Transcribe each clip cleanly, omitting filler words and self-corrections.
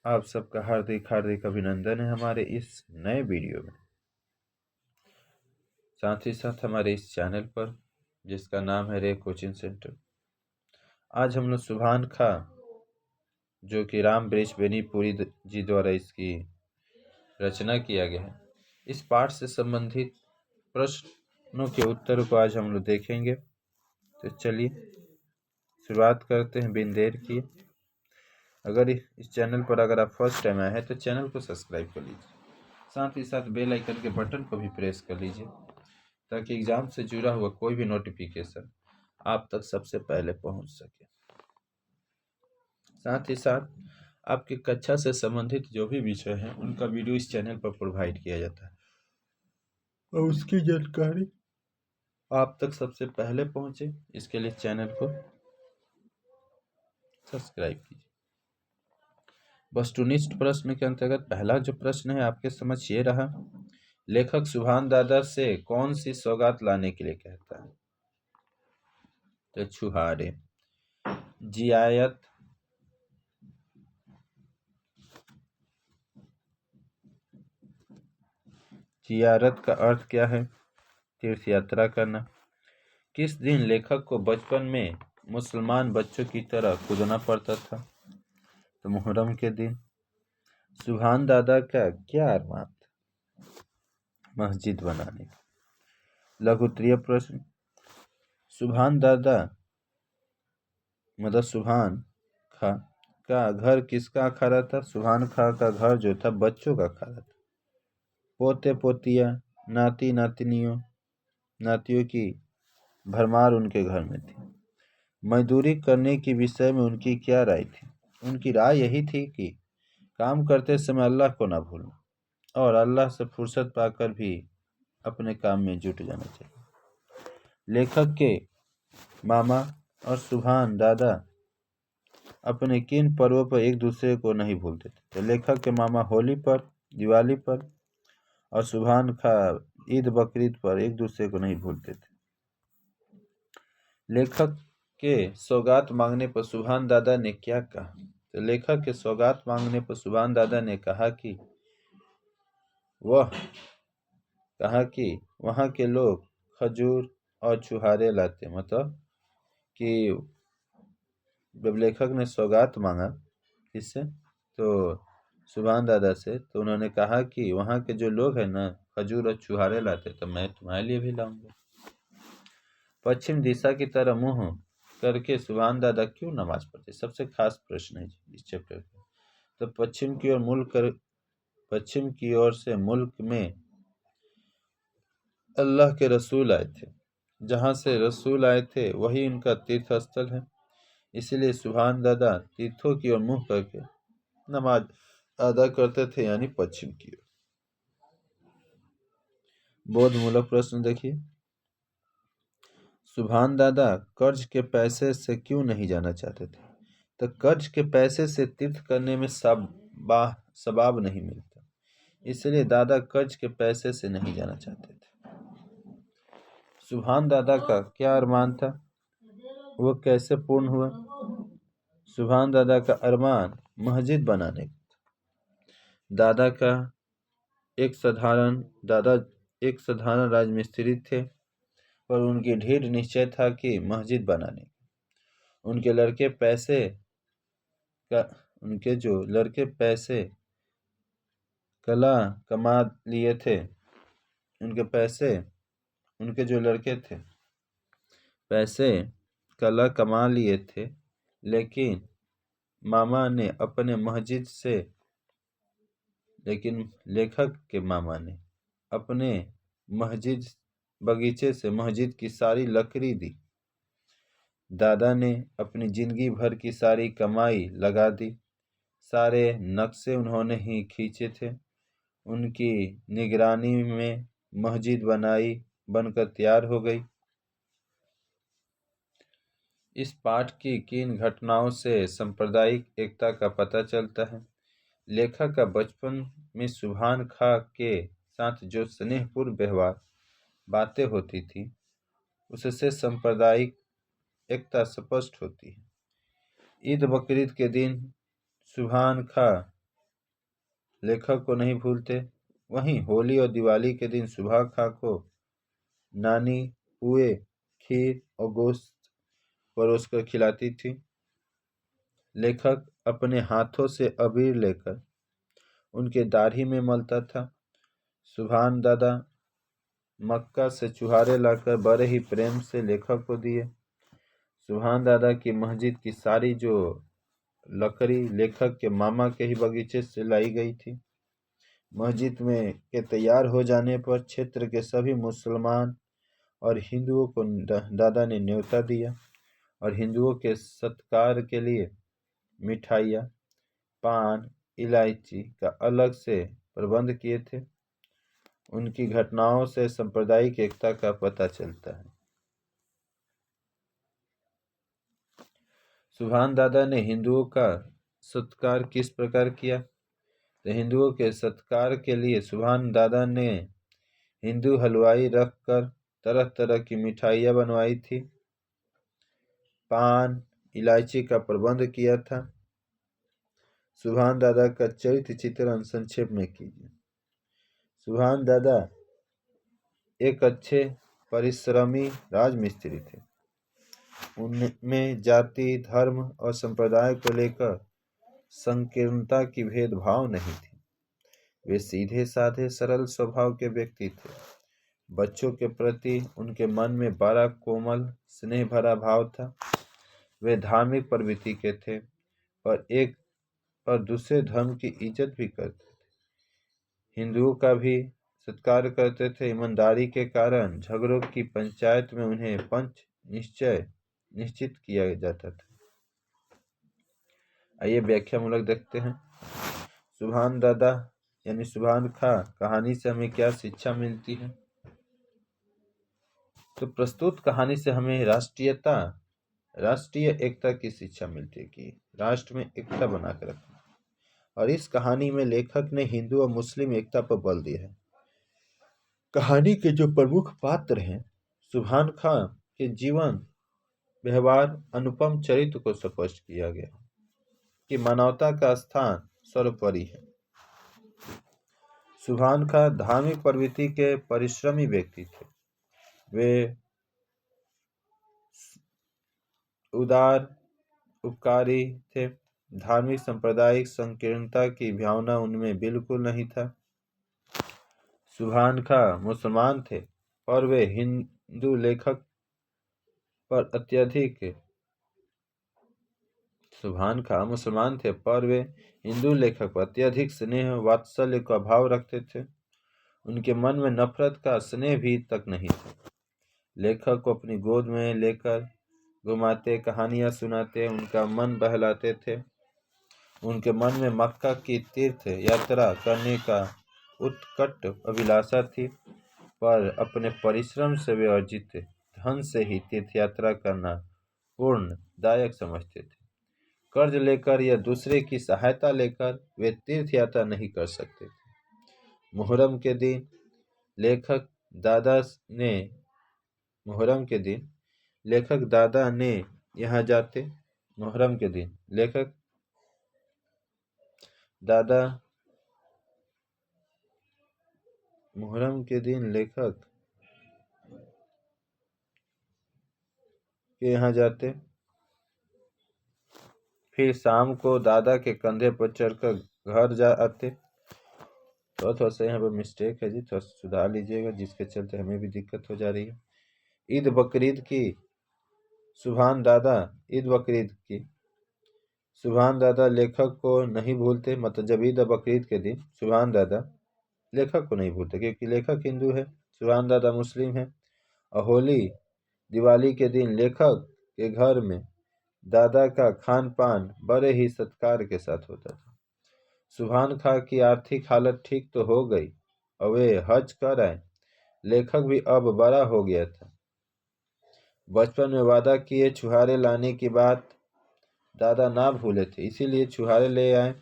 आप सबका हार्दिक हार्दिक अभिनंदन है हमारे इस नए वीडियो में। साथ ही साथ हमारे इस चैनल पर जिसका नाम है रे कोचिंग सेंटर। आज हम लोग सुभान खां, जो कि राम वृक्ष बेनीपुरी जी द्वारा इसकी रचना किया गया है, इस पाठ से संबंधित प्रश्नों के उत्तर को आज हम लोग देखेंगे। तो चलिए शुरुआत करते हैं बिन देर किए। अगर इस चैनल पर अगर आप फर्स्ट टाइम आए हैं तो चैनल को सब्सक्राइब कर लीजिए, साथ ही साथ बेल आइकन के बटन को भी प्रेस कर लीजिए ताकि एग्जाम से जुड़ा हुआ कोई भी नोटिफिकेशन आप तक सबसे पहले पहुंच सके। साथ ही साथ आपकी कक्षा से संबंधित जो भी विषय हैं उनका वीडियो इस चैनल पर प्रोवाइड किया जाता है और उसकी जानकारी आप तक सबसे पहले पहुंचे, इसके लिए चैनल को सब्सक्राइब कीजिए। वस्तुनिष्ठ प्रश्न के अंतर्गत पहला जो प्रश्न है आपके समझ ये रहा, लेखक सुभान दादा से कौन सी सौगात लाने के लिए कहता है? तो छुहारे, जियायत, जियारत का अर्थ क्या है? तीर्थ यात्रा करना। किस दिन लेखक को बचपन में मुसलमान बच्चों की तरह कूदना पड़ता था? तो मुहर्रम के दिन। सुभान दादा का क्या अरमान था? मस्जिद बनाने का। लघुत्तरीय प्रश्न, सुभान दादा मतलब सुभान खां का घर किसका अखाड़ा था? सुभान खां का घर जो था बच्चों का अखाड़ा था। पोते पोतियां, नाती नातियों की भरमार उनके घर में थी। मजदूरी करने के विषय में उनकी क्या राय थी? उनकी राय यही थी कि काम करते समय अल्लाह को ना भूलना और अल्लाह से फुर्सत पाकर भी अपने काम में जुट जाना चाहिए। लेखक के मामा और सुभान दादा अपने किन पर्वों पर एक दूसरे को नहीं भूलते थे? तो लेखक के मामा होली पर, दिवाली पर और सुभान खां ईद बकरीद पर एक दूसरे को नहीं भूलते थे। लेखक के सौगात मांगने पर सुभान दादा ने क्या कहा? तो लेखक के सौगात मांगने पर सुभान दादा ने कहा कि वहाँ के लोग खजूर और छुहारे लाते। मतलब कि जब लेखक ने सौगात मांगा किससे? तो सुभान दादा से, तो उन्होंने कहा कि वहाँ के जो लोग हैं ना खजूर और छुहारे लाते, तो मैं तुम्हारे लिए भी लाऊंगा। पश्चिम दिशा की तरह मुंह करके सुभान दादा क्यों नमाज पढ़ते? सबसे खास प्रश्न है इस चैप्टर का। तो पश्चिम की ओर से मुल्क में अल्लाह के रसूल आए थे, जहाँ से रसूल आए थे वही उनका तीर्थ स्थल है, इसीलिए सुभान दादा तीर्थों की ओर मुंह करके नमाज अदा करते थे, यानी पश्चिम की ओर। बोधमूलक प्रश्न देखिए, सुभान दादा कर्ज के पैसे से क्यों नहीं जाना चाहते थे? तो कर्ज के पैसे से तीर्थ करने में सवाब नहीं मिलता, इसलिए दादा कर्ज के पैसे से नहीं जाना चाहते थे। सुभान दादा का क्या अरमान था? वो कैसे पूर्ण हुआ? सुभान दादा का अरमान मस्जिद बनाने का था। दादा एक साधारण राजमिस्त्री थे, पर उनकी दृढ़ निश्चय था कि मस्जिद बनाने का। उनके जो लड़के पैसे कला कमा लिए थे, उनके जो लड़के थे पैसे कला कमा लिए थे, लेकिन लेखक के मामा ने अपने मस्जिद बगीचे से मस्जिद की सारी लकड़ी दी। दादा ने अपनी जिंदगी भर की सारी कमाई लगा दी, सारे नक्शे उन्होंने ही खींचे थे। उनकी निगरानी में मस्जिद बनकर तैयार हो गई। इस पाठ की किन घटनाओं से सांप्रदायिक एकता का पता चलता है? लेखक का बचपन में सुभान खां के साथ जो स्नेहपूर्ण व्यवहार बातें होती थी, उससे सांप्रदायिक एकता स्पष्ट होती है। ईद बकरीद के दिन सुभान खां लेखक को नहीं भूलते। वहीं होली और दिवाली के दिन सुभा खां को नानी पुए, खीर और गोश्त परोसकर खिलाती थी। लेखक अपने हाथों से अबीर लेकर उनके दाढ़ी में मलता था। सुभान दादा मक्का से चुहारे लाकर बड़े ही प्रेम से लेखक को दिए। सुभान दादा की मस्जिद की सारी जो लकड़ी लेखक के मामा के ही बगीचे से लाई गई थी। मस्जिद में के तैयार हो जाने पर क्षेत्र के सभी मुसलमान और हिंदुओं को दादा ने न्योता दिया और हिंदुओं के सत्कार के लिए मिठाइयाँ, पान, इलायची का अलग से प्रबंध किए थे। उनकी घटनाओं से सांप्रदायिक एकता का पता चलता है। सुभान दादा ने हिंदुओं का सत्कार किस प्रकार किया? तो हिंदुओं के सत्कार के लिए सुभान दादा ने हिंदू हलवाई रखकर तरह तरह की मिठाइयाँ बनवाई थी। पान, इलायची का प्रबंध किया था। सुभान दादा का चरित्र चित्रण संक्षेप में कीजिए। सुभान दादा एक अच्छे परिश्रमी राजमिस्त्री थे। उनमें जाति, धर्म और संप्रदाय को लेकर संकीर्णता की भेदभाव नहीं थी। वे सीधे साधे सरल स्वभाव के व्यक्ति थे। बच्चों के प्रति उनके मन में बड़ा कोमल स्नेह भरा भाव था। वे धार्मिक प्रवृत्ति के थे और दूसरे धर्म की इज्जत भी करते थे। हिंदुओं का भी सत्कार करते थे। ईमानदारी के कारण झगड़ों की पंचायत में उन्हें पंच निश्चित किया जाता था। आइए व्याख्या मूलक देखते हैं। सुभान दादा यानी सुभान खां कहानी से हमें क्या शिक्षा मिलती है? तो प्रस्तुत कहानी से हमें राष्ट्रीय एकता की शिक्षा मिलती है कि राष्ट्र में एकता बनाकर रखना। और इस कहानी में लेखक ने हिंदू और मुस्लिम एकता पर बल दिया है। कहानी के जो प्रमुख पात्र हैं, सुभान खां के जीवन व्यवहार अनुपम चरित्र को स्पष्ट किया गया कि मानवता का स्थान सर्वोपरि है। सुभान खां धार्मिक प्रवृत्ति के परिश्रमी व्यक्ति थे। वे उदार उपकारी थे। धार्मिक सांप्रदायिक संकीर्णता की भावना उनमें बिल्कुल नहीं था। सुभान खां मुसलमान थे और वे हिंदू लेखक पर अत्यधिक स्नेह वात्सल्य का भाव रखते थे। उनके मन में नफरत का स्नेह भी तक नहीं था। लेखक को अपनी गोद में लेकर घुमाते, कहानियाँ सुनाते, उनका मन बहलाते थे। उनके मन में मक्का की तीर्थ यात्रा करने का उत्कट अभिलाषा थी, पर अपने परिश्रम से वे अर्जित धन से ही तीर्थ यात्रा करना पूर्णदायक समझते थे। कर्ज लेकर या दूसरे की सहायता लेकर वे तीर्थ यात्रा नहीं कर सकते थे। मुहर्रम के दिन लेखक दादा ने यहाँ जाते। मुहर्रम के दिन लेखक के यहाँ जाते, फिर शाम को दादा के कंधे पर चढ़कर घर जा आते। थोड़ा सा यहाँ पर मिस्टेक है जी, थोड़ा सुधार लीजिएगा, जिसके चलते हमें भी दिक्कत हो जा रही है। ईद बकरीद की सुभान दादा लेखक को नहीं भूलते। मतलब जब ईद बकरीद के दिन सुभान दादा लेखक को नहीं भूलते, क्योंकि लेखक हिंदू है, सुभान दादा मुस्लिम है। और होली दिवाली के दिन लेखक के घर में दादा का खान पान बड़े ही सत्कार के साथ होता था। सुभान खां की आर्थिक हालत ठीक तो हो गई और वे हज कर आए। लेखक भी अब बड़ा हो गया था। बचपन में वादा किए छुहारे लाने की बात दादा ना भूले थे, इसीलिए छुहारे ले आए।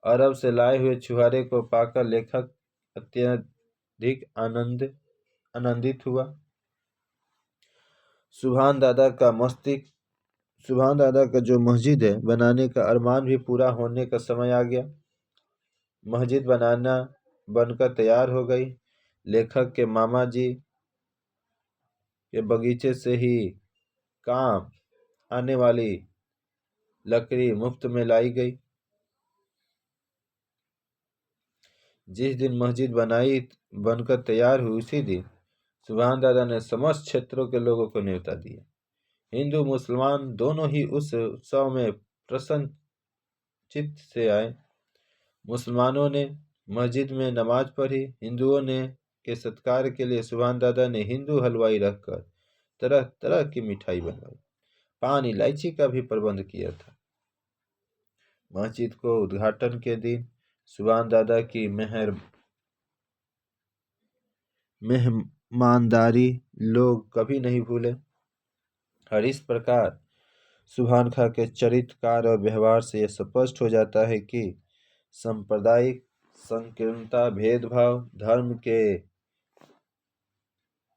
अरब से लाए हुए छुहारे को पाकर लेखक अत्यधिक आनंदित हुआ। सुभान दादा का जो मस्जिद है बनाने का अरमान भी पूरा होने का समय आ गया। मस्जिद बनाना बनकर तैयार हो गई। लेखक के मामा जी के बगीचे से ही काम आने वाली लकड़ी मुफ्त में लाई गई। जिस दिन मस्जिद बनकर तैयार हुई उसी दिन सुभान दादा ने समस्त क्षेत्रों के लोगों को न्योता दिया। हिंदू मुसलमान दोनों ही उस उत्सव में प्रसन्न चित्त से आए। मुसलमानों ने मस्जिद में नमाज पढ़ी। हिंदुओं ने के सत्कार के लिए सुभान दादा ने हिंदू हलवाई रखकर तरह तरह की मिठाई बनवाई। पान इलायची का भी प्रबंध किया था। मस्जिद को उद्घाटन के दिन सुभान दादा की मेहमानदारी लोग कभी नहीं भूले। और इस प्रकार सुभान खां के चरित्र कार्य और व्यवहार से यह स्पष्ट हो जाता है कि सांप्रदायिक संकीर्णता, भेदभाव, धर्म के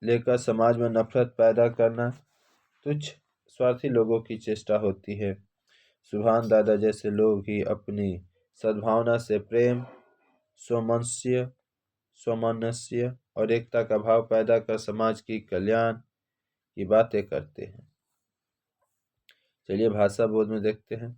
लेकर समाज में नफरत पैदा करना तुच्छ स्वार्थी लोगों की चेष्टा होती है। सुभान दादा जैसे लोग ही अपनी सद्भावना से प्रेम, सामंजस्य और एकता का भाव पैदा कर समाज की कल्याण की बातें करते हैं। चलिए भाषा बोध में देखते हैं।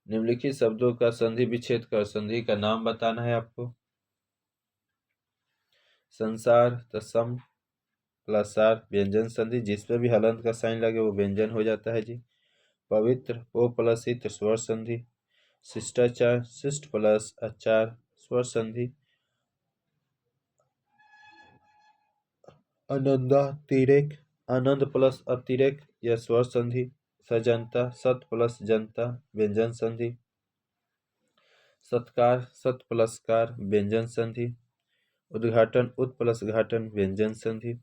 निम्नलिखित शब्दों का संधि विच्छेद कर संधि का नाम बताना है आपको। संसार तत्सम प्लस सार व्यंजन संधि, जिस पे भी हलंत का साइन लगे वो व्यंजन हो जाता है जी। पवित्र पो प्लस इत्र स्वर संधि। शिष्टाचार शिष्ट प्लस आचार स्वर संधि। अनंदातिरेक आनंद प्लस अतिरेक यह स्वर संधि। सजनता सत प्लस जनता व्यंजन संधि। सत्कार सत प्लस कार व्यंजन संधि। उद्घाटन उत प्लस घाटन व्यंजन संधि।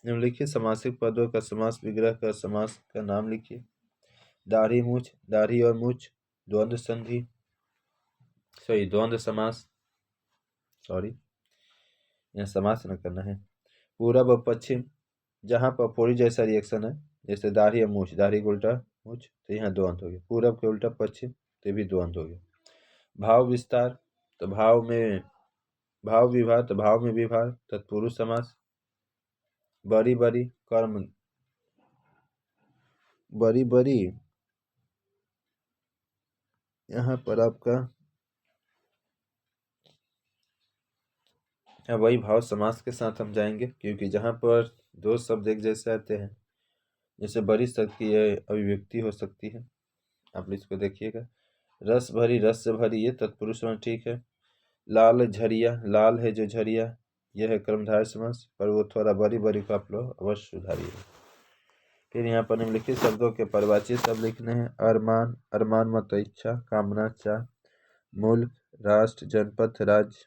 निम्नलिखित समासिक पदों का समास विग्रह कर समास का नाम लिखिए। दाढ़ी मूछ, दाढ़ी और मूछ द्वंद्व संधि, द्वंद्व समास, यह समास न करना है। पूरब और पश्चिम, जहाँ पर पूरी जैसा रिएक्शन है, जैसे दाढ़ी और मूछ, दाढ़ी को उल्टा मूछ, तो यहाँ द्वंद्व हो गया। पूरब के उल्टा पश्चिम, तो भी द्वंद्व हो गया। भाव विस्तार, तो भाव विभाग, तो भाव में विभाग, तत्पुरुष समास। बड़ी बड़ी कर्म, बड़ी बड़ी यहाँ पर आपका वही भाव समास के साथ हम जाएंगे, क्योंकि जहाँ पर दो शब्द एक जैसे आते हैं, जैसे बड़ी शब्द की अभिव्यक्ति हो सकती है। आप इसको देखिएगा। रस भरी, रस से भरी, ये तत्पुरुष समास ठीक है। लाल झरिया, लाल है जो झरिया, यह है कर्मधारय समास, पर वो थोड़ा बड़ी बड़ी को आप लोग अवश्य सुधारिए। फिर यहाँ पर निम्नलिखित शब्दों के परिवाची शब्द लिखने हैं। अरमान, अरमान मत इच्छा, कामना, चाह। मुल्क, राष्ट्र, जनपद, राज्य।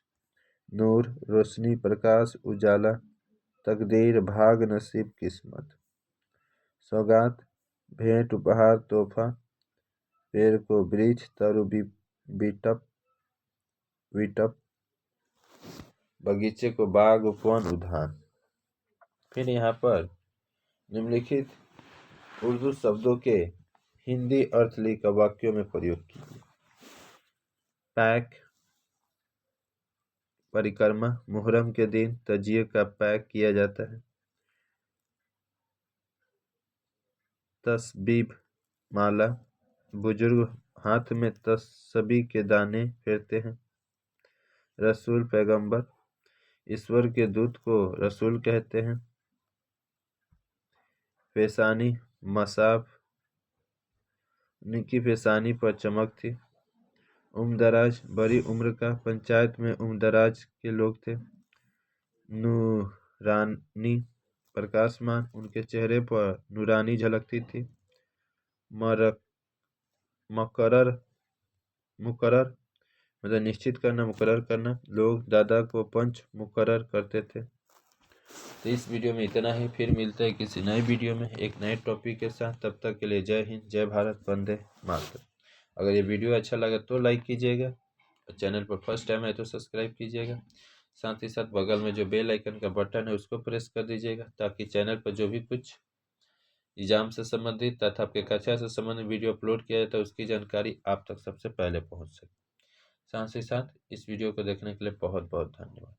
नूर, रोशनी, प्रकाश, उजाला। तकदीर, भाग, नसीब, किस्मत। सौगात, भेंट, उपहार, तोहफा। पेड़ को वृक्ष, तरु, विटप। बगीचे को बाग, उपवन, उद्यान। फिर यहाँ पर निम्नलिखित उर्दू शब्दों के हिंदी अर्थ लिखकर वाक्यों में प्रयोग कीजिए। पैक, परिक्रमा, मुहर्रम के दिन तजिए का पैक किया जाता है। तस्बीब, माला, बुजुर्ग हाथ में तस्बीह के दाने फेरते हैं। रसूल, पैगंबर, ईश्वर के दूत को रसूल कहते हैं। पेशानी, मसाब, उनकी पेशानी पर चमक थी। उम्रदराज, बड़ी उम्र का, पंचायत में उम्रदराज के लोग थे। नूरानी, प्रकाशमान, उनके चेहरे पर नूरानी झलकती थी। मुकर्रर मतलब निश्चित करना, मुकर्रर करना। लोग दादा को पंच मुकर्रर करते थे। तो इस वीडियो में इतना ही। फिर मिलते हैं किसी नए वीडियो में एक नए टॉपिक के साथ। तब तक के लिए जय हिंद, जय भारत, वंदे मातरम। अगर ये वीडियो अच्छा लगा तो लाइक कीजिएगा, और चैनल पर फर्स्ट टाइम है तो सब्सक्राइब कीजिएगा। साथ ही साथ बगल में जो बेल आइकन का बटन है उसको प्रेस कर दीजिएगा, ताकि चैनल पर जो भी कुछ एग्जाम से संबंधित तथा आपके कक्षा से संबंधित वीडियो अपलोड किया जाता है उसकी जानकारी आप तक सबसे पहले पहुंच सके। साथ ही साथ इस वीडियो को देखने के लिए बहुत बहुत धन्यवाद।